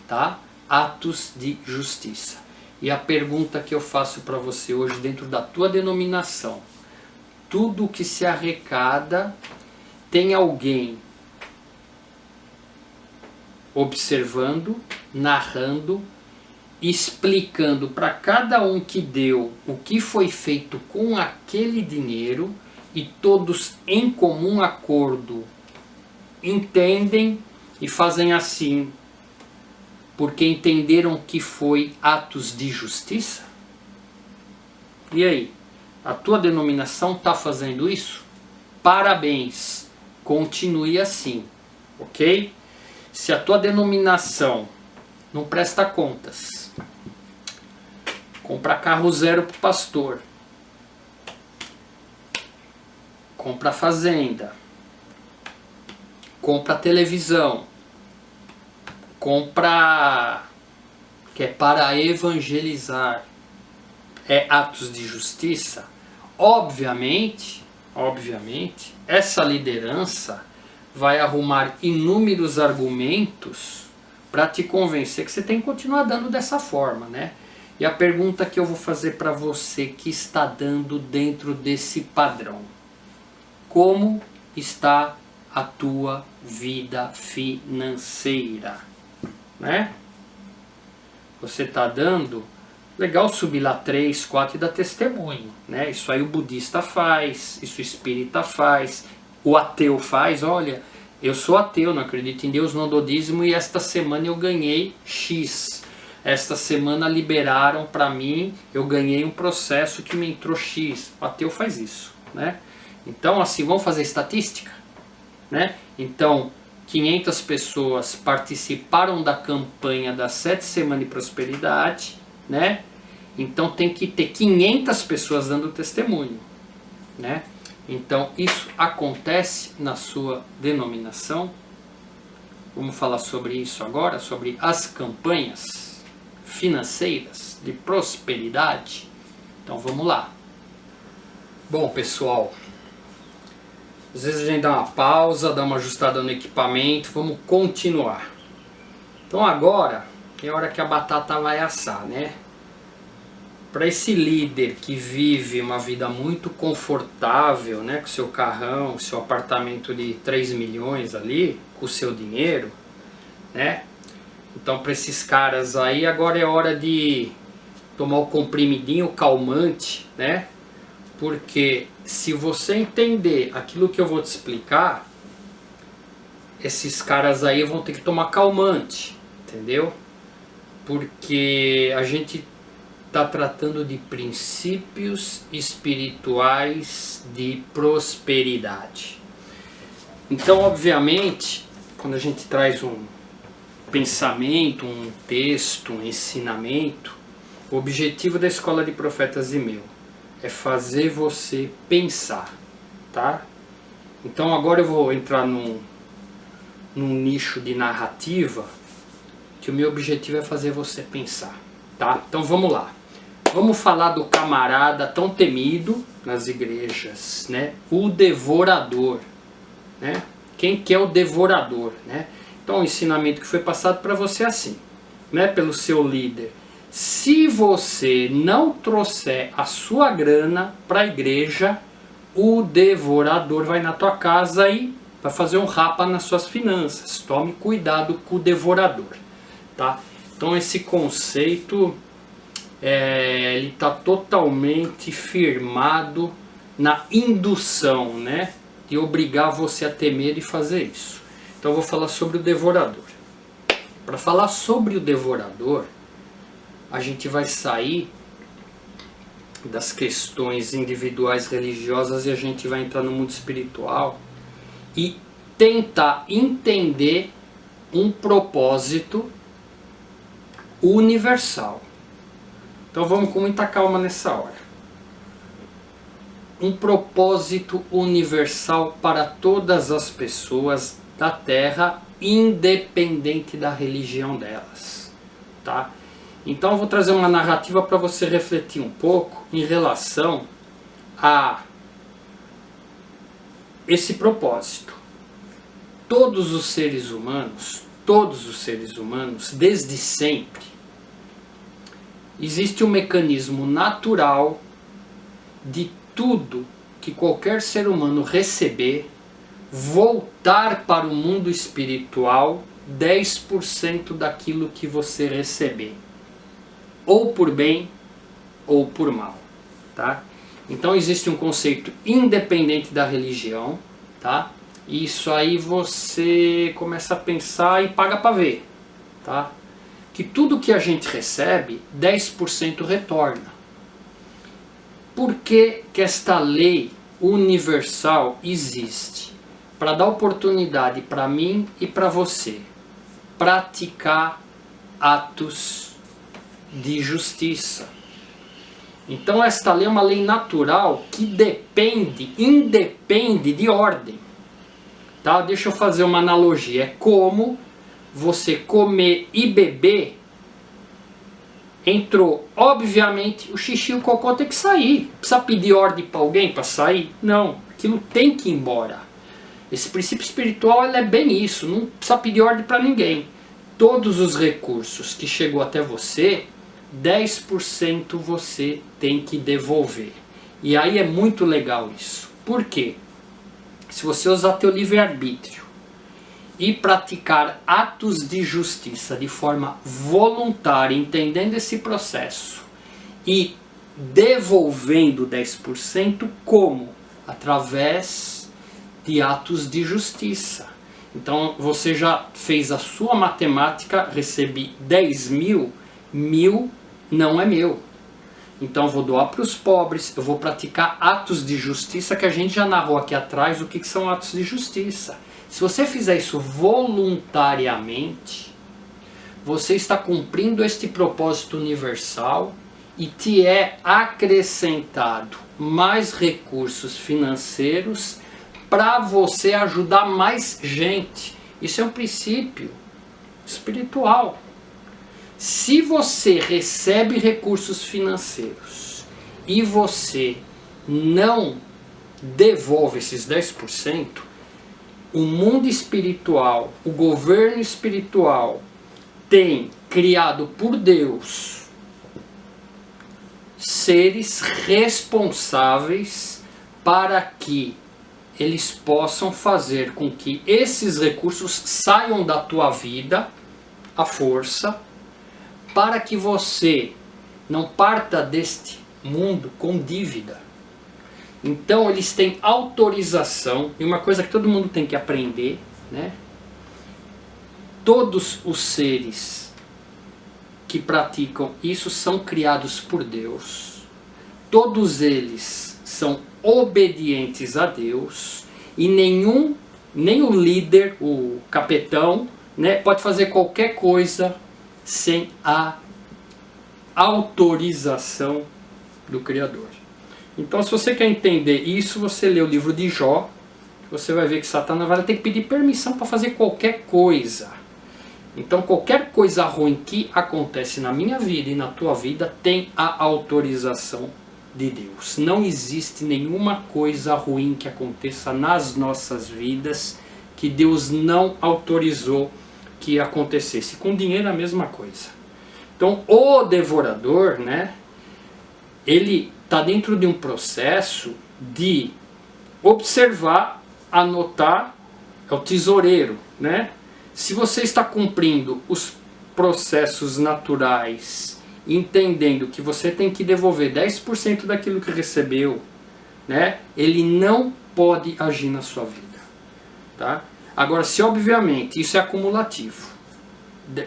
tá? Atos de justiça. E a pergunta que eu faço para você hoje dentro da tua denominação: tudo que se arrecada, tem alguém observando, narrando, explicando para cada um que deu o que foi feito com aquele dinheiro, e todos em comum acordo entendem e fazem assim porque entenderam que foi atos de justiça? E aí, a tua denominação está fazendo isso? Parabéns, continue assim, ok? Se a tua denominação não presta contas, compra carro zero para o pastor, compra fazenda, compra televisão, compra que é para evangelizar, é atos de justiça, obviamente, essa liderança vai arrumar inúmeros argumentos para te convencer que você tem que continuar dando dessa forma, né? E a pergunta que eu vou fazer para você que está dando dentro desse padrão: como está a tua vida financeira, né? Você está dando, legal subir lá 3, 4 e dar testemunho, né? Isso aí o budista faz, isso o espírita faz, o ateu faz. Olha, eu sou ateu, não acredito em Deus, não dou dízimo e esta semana eu ganhei X. Esta semana liberaram para mim, eu ganhei um processo que me entrou X. O ateu faz isso, né? Então assim, vamos fazer estatística, né? Então 500 pessoas participaram da campanha das 7 semanas de prosperidade, né? Então tem que ter 500 pessoas dando testemunho, né? Então isso acontece na sua denominação. Vamos falar sobre isso agora, sobre as campanhas financeiras de prosperidade. Então vamos lá. Bom, pessoal, às vezes a gente dá uma pausa, dá uma ajustada no equipamento, vamos continuar. Então agora é a hora que a batata vai assar, né? Para esse líder que vive uma vida muito confortável, né, com seu carrão, seu apartamento de 3 milhões ali, com o seu dinheiro, né? Então para esses caras aí agora é hora de tomar o comprimidinho calmante, né? Porque se você entender aquilo que eu vou te explicar, esses caras aí vão ter que tomar calmante, entendeu? Porque a gente está tratando de princípios espirituais de prosperidade. Então, obviamente, quando a gente traz um pensamento, um texto, um ensinamento, o objetivo da Escola de Profetas e meu é fazer você pensar, tá? Então agora eu vou entrar num nicho de narrativa que o meu objetivo é fazer você pensar, tá? Então vamos lá. Vamos falar do camarada tão temido nas igrejas, né? O devorador, né? Quem que é o devorador, né? Então o ensinamento que foi passado para você é assim, né? Pelo seu líder. Se você não trouxer a sua grana para a igreja, o devorador vai na tua casa e vai fazer um rapa nas suas finanças. Tome cuidado com o devorador, tá? Então esse conceito ele está totalmente firmado na indução, né, de obrigar você a ter medo e fazer isso. Então eu vou falar sobre o devorador. Para falar sobre o devorador, a gente vai sair das questões individuais religiosas e a gente vai entrar no mundo espiritual e tentar entender um propósito universal. Então vamos com muita calma nessa hora. Um propósito universal para todas as pessoas da Terra, independente da religião delas, tá? Então eu vou trazer uma narrativa para você refletir um pouco em relação a esse propósito. Todos os seres humanos, desde sempre, existe um mecanismo natural de tudo que qualquer ser humano receber, voltar para o mundo espiritual 10% daquilo que você receber, ou por bem ou por mal, tá? Então existe um conceito independente da religião, tá? E isso aí você começa a pensar e paga para ver, tá? Que tudo que a gente recebe, 10% retorna. Por que que esta lei universal existe? Para dar oportunidade para mim e para você praticar atos de justiça. Então esta lei é uma lei natural que independe de ordem. Tá? Deixa eu fazer uma analogia. É como você comer e beber. Entrou, obviamente, o xixi e o cocô tem que sair. Precisa pedir ordem para alguém para sair? Não, aquilo tem que ir embora. Esse princípio espiritual é bem isso, não precisa pedir ordem para ninguém. Todos os recursos que chegou até você, 10% você tem que devolver. E aí é muito legal isso. Por quê? Se você usar teu livre-arbítrio e praticar atos de justiça de forma voluntária, entendendo esse processo e devolvendo 10%, como? Através de atos de justiça. Então você já fez a sua matemática, recebi 10 mil, 1.000 não é meu. Então eu vou doar para os pobres, eu vou praticar atos de justiça, que a gente já narrou aqui atrás o que são atos de justiça. Se você fizer isso voluntariamente, você está cumprindo este propósito universal e te é acrescentado mais recursos financeiros para você ajudar mais gente. Isso é um princípio espiritual. Se você recebe recursos financeiros e você não devolve esses 10%, o mundo espiritual, o governo espiritual tem criado por Deus seres responsáveis para que eles possam fazer com que esses recursos saiam da tua vida à força, para que você não parta deste mundo com dívida. Então eles têm autorização, e uma coisa que todo mundo tem que aprender, né? Todos os seres que praticam isso são criados por Deus. Todos eles são obedientes a Deus, e nem o líder, o capetão, né, pode fazer qualquer coisa sem a autorização do Criador. Então, se você quer entender isso, você lê o livro de Jó, você vai ver que Satanás vai ter que pedir permissão para fazer qualquer coisa. Então, qualquer coisa ruim que acontece na minha vida e na tua vida tem a autorização de Deus. Não existe nenhuma coisa ruim que aconteça nas nossas vidas que Deus não autorizou que acontecesse. Com dinheiro é a mesma coisa. Então o devorador, né, ele está dentro de um processo de observar, anotar, é o tesoureiro, né? Se você está cumprindo os processos naturais, entendendo que você tem que devolver 10% daquilo que recebeu, né, ele não pode agir na sua vida, tá? Agora, se obviamente isso é acumulativo,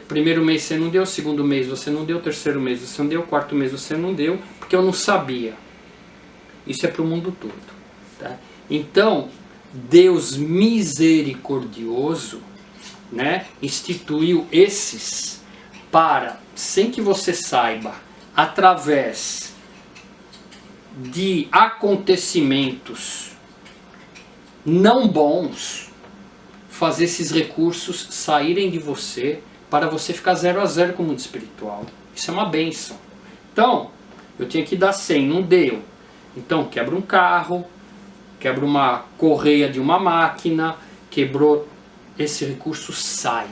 primeiro mês você não deu, segundo mês você não deu, terceiro mês você não deu, quarto mês você não deu, porque eu não sabia. Isso é para o mundo todo, tá? Então, Deus misericordioso, né, instituiu esses para, sem que você saiba, através de acontecimentos não bons, fazer esses recursos saírem de você para você ficar 0 a 0 com o mundo espiritual. Isso é uma bênção. Então, eu tinha que dar 100, não deu. Então, quebra um carro, quebra uma correia de uma máquina, quebrou, esse recurso sai.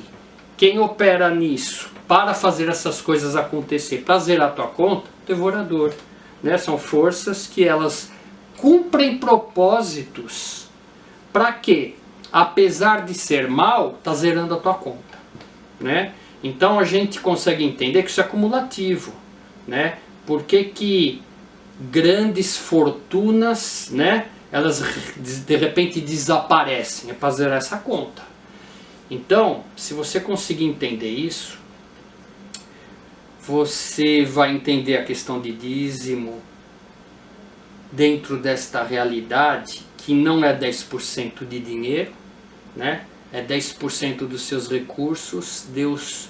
Quem opera nisso para fazer essas coisas acontecer, para zerar a tua conta? Devorador. Né? São forças que elas cumprem propósitos para que, apesar de ser mal, está zerando a tua conta. Né? Então a gente consegue entender que isso é acumulativo. Né? Por que grandes fortunas, né, elas de repente desaparecem? É para zerar essa conta. Então, se você conseguir entender isso, você vai entender a questão de dízimo dentro desta realidade, que não é 10% de dinheiro, né? É 10% dos seus recursos. Deus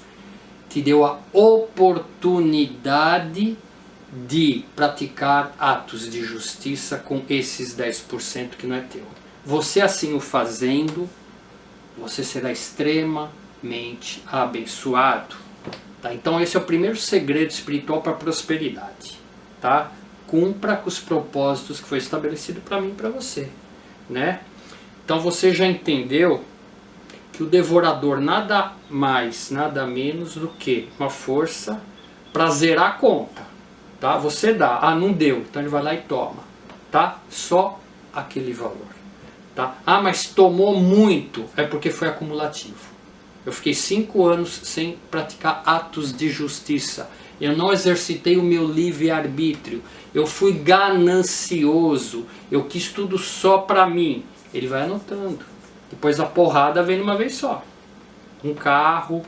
te deu a oportunidade de praticar atos de justiça com esses 10% que não é teu. Você assim o fazendo, você será extremamente abençoado. Tá? Então esse é o primeiro segredo espiritual para a prosperidade. Tá? Cumpra com os propósitos que foi estabelecido para mim e para você. Né? Então você já entendeu que o devorador nada mais, nada menos do que uma força para zerar a conta. Tá? Você dá, ah, não deu, então ele vai lá e toma. Tá? Só aquele valor. Tá? Ah, mas tomou muito, é porque foi acumulativo. Eu fiquei 5 anos sem praticar atos de justiça. Eu não exercitei o meu livre-arbítrio. Eu fui ganancioso. Eu quis tudo só para mim. Ele vai anotando. Depois a porrada vem de uma vez só. Um carro.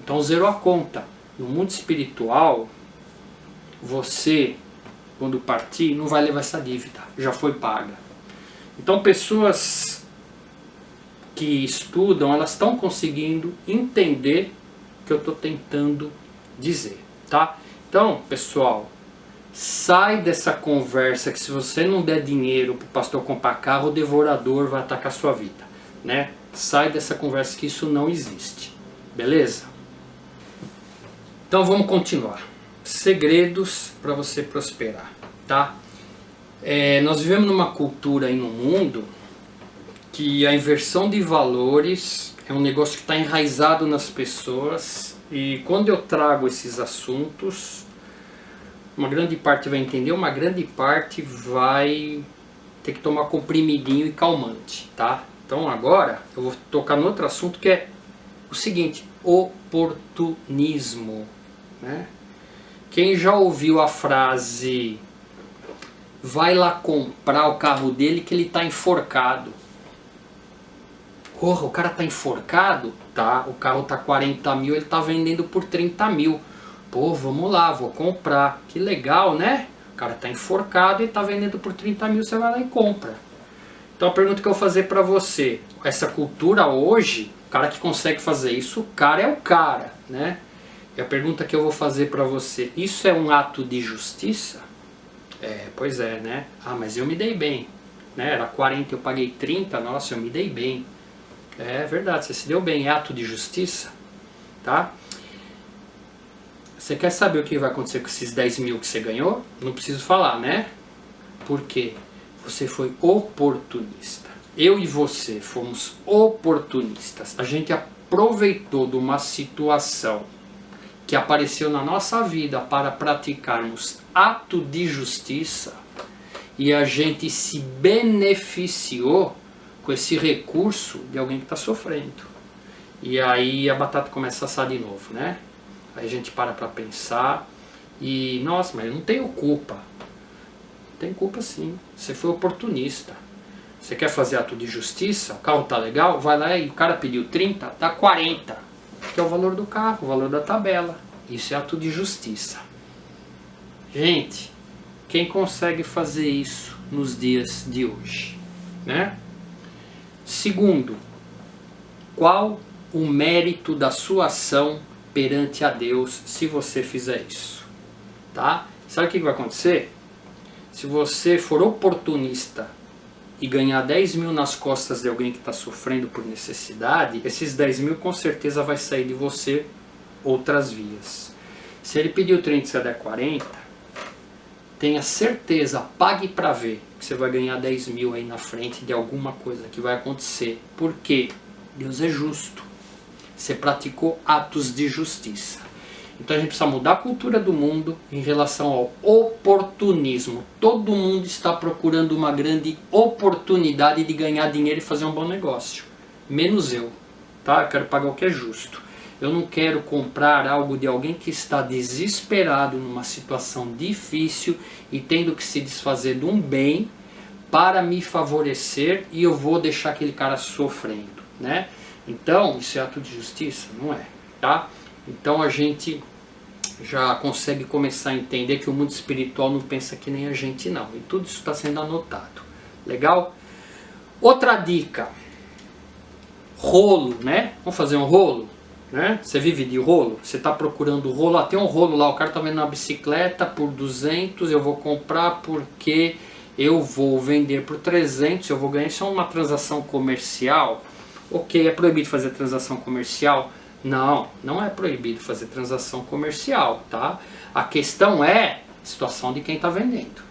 Então zerou a conta. No mundo espiritual, você, quando partir, não vai levar essa dívida. Já foi paga. Então pessoas que estudam, elas estão conseguindo entender o que eu estou tentando dizer. Tá? Então, pessoal, sai dessa conversa que se você não der dinheiro para o pastor comprar carro, o devorador vai atacar a sua vida. Né? Sai dessa conversa que isso não existe. Beleza? Então vamos continuar. Segredos para você prosperar. Tá? Nós vivemos numa cultura aí no mundo que a inversão de valores é um negócio que está enraizado nas pessoas. E quando eu trago esses assuntos, uma grande parte vai entender, uma grande parte vai ter que tomar comprimidinho e calmante, tá? Então agora eu vou tocar no outro assunto que é o seguinte, oportunismo, né? Quem já ouviu a frase, vai lá comprar o carro dele que ele está enforcado? Porra, o cara tá enforcado? Tá, o carro tá 40 mil, ele tá vendendo por 30 mil. Pô, vamos lá, vou comprar. Que legal, né? O cara tá enforcado e tá vendendo por 30 mil, você vai lá e compra. Então a pergunta que eu vou fazer pra você, essa cultura hoje, o cara que consegue fazer isso, o cara é o cara, né? E a pergunta que eu vou fazer pra você, isso é um ato de justiça? Pois é, né? Ah, mas eu me dei bem, né? Era 40, eu paguei 30, nossa, eu me dei bem. É verdade, você se deu bem, é ato de justiça, tá? Você quer saber o que vai acontecer com esses 10 mil que você ganhou? Não preciso falar, né? Por quê? Você foi oportunista. Eu e você fomos oportunistas. A gente aproveitou de uma situação que apareceu na nossa vida para praticarmos ato de justiça e a gente se beneficiou com esse recurso de alguém que está sofrendo. E aí a batata começa a assar de novo, né? Aí a gente para pensar e, nossa, mas eu não tenho culpa. Tem culpa sim, você foi oportunista. Você quer fazer ato de justiça, o carro tá legal, vai lá e o cara pediu 30, dá 40. Que é o valor do carro, o valor da tabela. Isso é ato de justiça. Gente, quem consegue fazer isso nos dias de hoje, né? Segundo, qual o mérito da sua ação perante a Deus se você fizer isso? Tá? Sabe o que vai acontecer? Se você for oportunista e ganhar 10 mil nas costas de alguém que está sofrendo por necessidade, esses 10 mil com certeza vai sair de você outras vias. Se ele pediu 30 e você der 40, tenha certeza, pague para ver que você vai ganhar 10 mil aí na frente de alguma coisa que vai acontecer. Porque Deus é justo. Você praticou atos de justiça. Então a gente precisa mudar a cultura do mundo em relação ao oportunismo. Todo mundo está procurando uma grande oportunidade de ganhar dinheiro e fazer um bom negócio. Menos eu, tá? Eu quero pagar o que é justo. Eu não quero comprar algo de alguém que está desesperado numa situação difícil e tendo que se desfazer de um bem para me favorecer e eu vou deixar aquele cara sofrendo, né? Então, isso é ato de justiça? Não é, tá? Então a gente já consegue começar a entender que o mundo espiritual não pensa que nem a gente não. E tudo isso está sendo anotado. Legal? Outra dica. Rolo, né? Vamos fazer um rolo? Né? Você vive de rolo? Você está procurando rolo? Ah, tem um rolo lá, o cara está vendo uma bicicleta por 200, eu vou comprar porque eu vou vender por 300, eu vou ganhar. Isso é uma transação comercial? Ok, é proibido fazer transação comercial? Não, não é proibido fazer transação comercial, tá? A questão é a situação de quem está vendendo.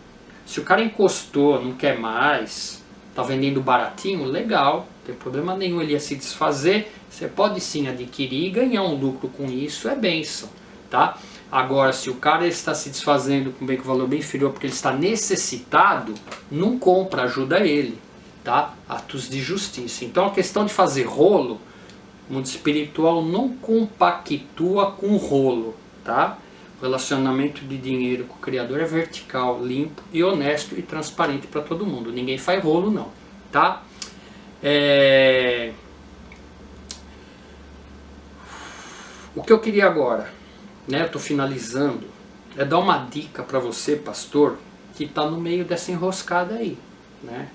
Se o cara encostou, não quer mais, está vendendo baratinho, legal, não tem problema nenhum, ele ia se desfazer, você pode sim adquirir e ganhar um lucro com isso, é bênção, tá? Agora, se o cara está se desfazendo com bem com valor bem inferior porque ele está necessitado, não compra, ajuda ele, tá? Atos de justiça. Então a questão de fazer rolo, o mundo espiritual não compactua com rolo, tá? O relacionamento de dinheiro com o Criador é vertical, limpo e honesto e transparente para todo mundo. Ninguém faz rolo não, tá? O que eu queria agora, né? Eu estou finalizando, é dar uma dica para você, pastor, que está no meio dessa enroscada aí, né?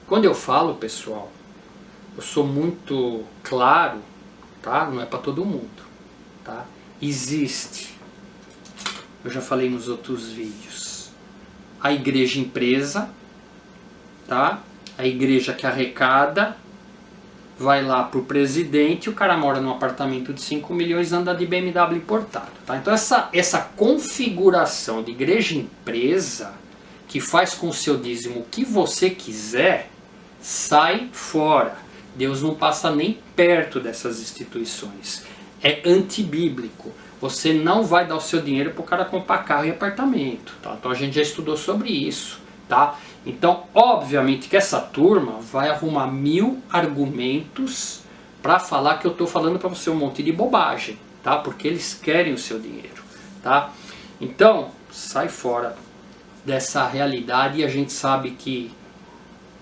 Quando eu falo, pessoal, eu sou muito claro, tá? Não é para todo mundo, tá? Existe, eu já falei nos outros vídeos, a igreja empresa, tá? A igreja que arrecada, vai lá pro presidente, o cara mora num apartamento de 5 milhões, anda de BMW importado, tá? Então essa configuração de igreja empresa, que faz com o seu dízimo o que você quiser, sai fora. Deus não passa nem perto dessas instituições. É antibíblico. Você não vai dar o seu dinheiro para o cara comprar carro e apartamento, tá? Então a gente já estudou sobre isso, tá? Então, obviamente que essa turma vai arrumar 1000 argumentos para falar que eu estou falando para você um monte de bobagem, tá? Porque eles querem o seu dinheiro, tá? Então, sai fora dessa realidade e a gente sabe que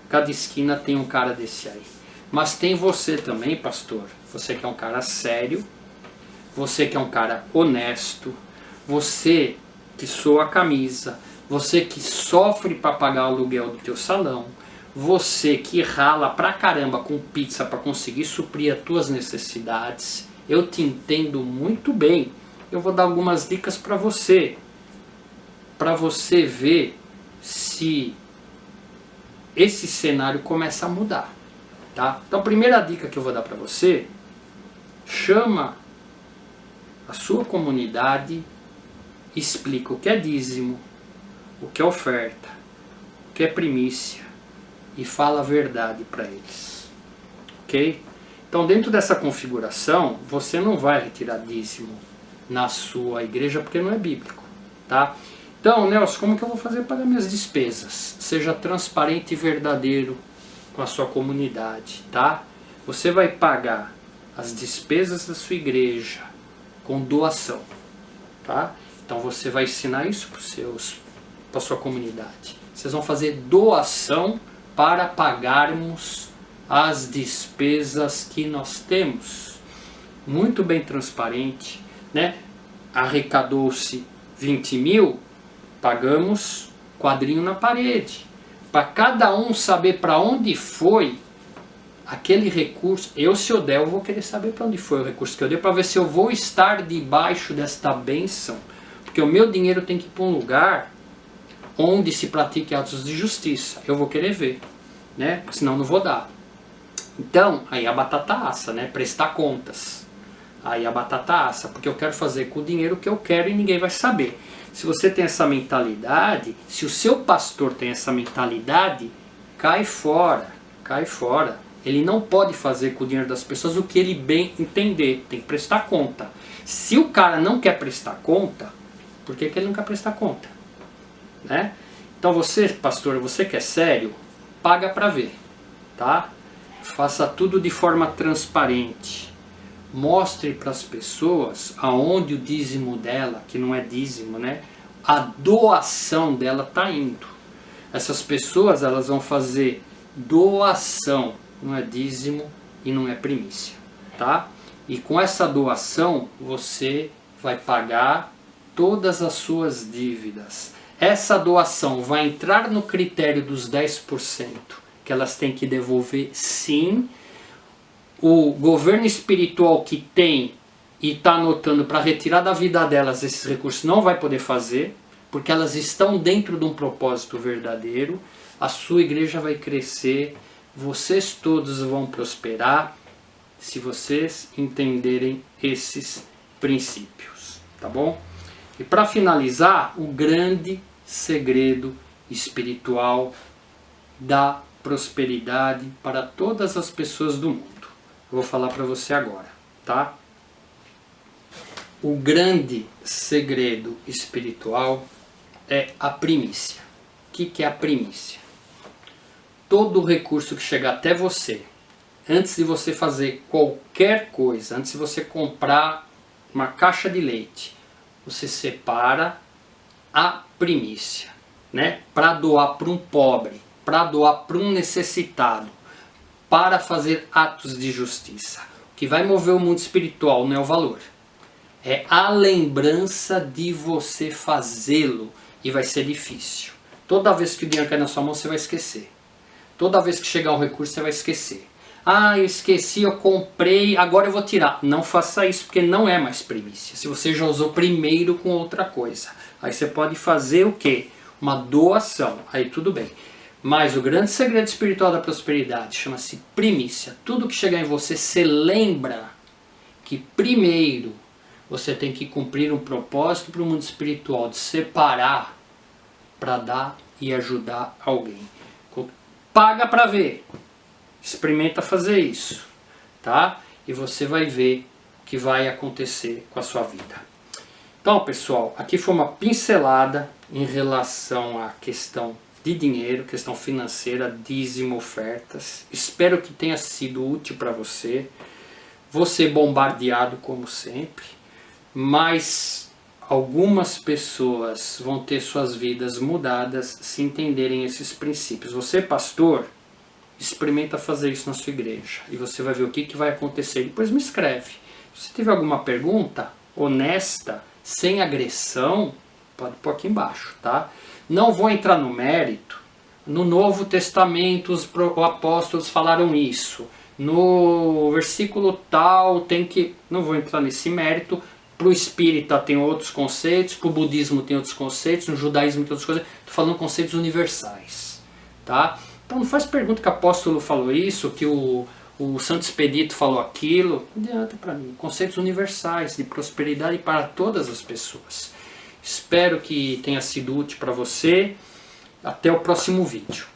cada esquina tem um cara desse aí. Mas tem você também, pastor. Você que é um cara sério, você que é um cara honesto, você que soa a camisa, você que sofre para pagar o aluguel do teu salão, você que rala pra caramba com pizza para conseguir suprir as tuas necessidades. Eu te entendo muito bem. Eu vou dar algumas dicas para você ver se esse cenário começa a mudar, tá? Então a primeira dica que eu vou dar para você, chama a sua comunidade, explica o que é dízimo, o que é oferta, o que é primícia e fala a verdade para eles, ok? Então dentro dessa configuração você não vai retirar dízimo na sua igreja porque não é bíblico, tá? Então, Nelson, como que eu vou fazer para pagar minhas despesas? Seja transparente e verdadeiro com a sua comunidade, tá? Você vai pagar as despesas da sua igreja com doação, tá? Então você vai ensinar isso para a sua comunidade. Vocês vão fazer doação para pagarmos as despesas que nós temos. Muito bem transparente, né? Arrecadou-se 20 mil, pagamos quadrinho na parede. Para cada um saber para onde foi aquele recurso. Se eu der, eu vou querer saber para onde foi o recurso que eu dei, para ver se eu vou estar debaixo desta bênção. Porque o meu dinheiro tem que ir para um lugar onde se pratique atos de justiça. Eu vou querer ver. né? Senão não vou dar. Então, aí a batata assa, né? Prestar contas. Aí a batata assa, porque eu quero fazer com o dinheiro o que eu quero e ninguém vai saber. Se você tem essa mentalidade, se o seu pastor tem essa mentalidade, cai fora, cai fora. Ele não pode fazer com o dinheiro das pessoas o que ele bem entender, tem que prestar conta. Se o cara não quer prestar conta, por que ele não quer prestar conta? Né? Então você, pastor, você que é sério, paga para ver, tá? Faça tudo de forma transparente. Mostre para as pessoas aonde o dízimo dela, que não é dízimo, né? A doação dela está indo. Essas pessoas, elas vão fazer doação, não é dízimo e não é primícia, tá? E com essa doação você vai pagar todas as suas dívidas. Essa doação vai entrar no critério dos 10% que elas têm que devolver, sim. O governo espiritual que tem e está anotando para retirar da vida delas esses recursos não vai poder fazer, porque elas estão dentro de um propósito verdadeiro. A sua igreja vai crescer, vocês todos vão prosperar, se vocês entenderem esses princípios, tá bom? E para finalizar, o grande segredo espiritual da prosperidade para todas as pessoas do mundo. Eu vou falar para você agora, tá? O grande segredo espiritual é a primícia. O que é a primícia? Todo recurso que chegar até você, antes de você fazer qualquer coisa, antes de você comprar uma caixa de leite, você separa a primícia, né? Para doar para um pobre, para doar para um necessitado, para fazer atos de justiça. O que vai mover o mundo espiritual não é o valor, é a lembrança de você fazê-lo, e vai ser difícil. Toda vez que o dinheiro cai na sua mão, você vai esquecer. Toda vez que chegar um recurso, você vai esquecer. Ah, eu esqueci, eu comprei, agora eu vou tirar. Não faça isso, porque não é mais primícia. Se você já usou primeiro com outra coisa. Aí você pode fazer o quê? Uma doação. Aí tudo bem. Mas o grande segredo espiritual da prosperidade chama-se primícia. Tudo que chegar em você, você lembra que primeiro você tem que cumprir um propósito para o mundo espiritual, de separar para dar e ajudar alguém. Paga para ver. Experimenta fazer isso, tá? E você vai ver o que vai acontecer com a sua vida. Então, pessoal, aqui foi uma pincelada em relação à questão de dinheiro, questão financeira, dízimo, ofertas. Espero que tenha sido útil para você. Vou ser bombardeado como sempre, mas algumas pessoas vão ter suas vidas mudadas se entenderem esses princípios. Você, pastor, experimenta fazer isso na sua igreja e você vai ver o que vai acontecer. Depois me escreve. Se você tiver alguma pergunta honesta, sem agressão, pode pôr aqui embaixo, tá? Não vou entrar no mérito. No Novo Testamento os apóstolos falaram isso. No versículo tal tem que... Não vou entrar nesse mérito. Para o espírita tem outros conceitos, para o budismo tem outros conceitos, no judaísmo tem outras coisas. Estou falando conceitos universais, tá? Então não faz pergunta que o apóstolo falou isso, que o Santo Expedito falou aquilo. Não adianta para mim. Conceitos universais de prosperidade para todas as pessoas. Espero que tenha sido útil para você. Até o próximo vídeo.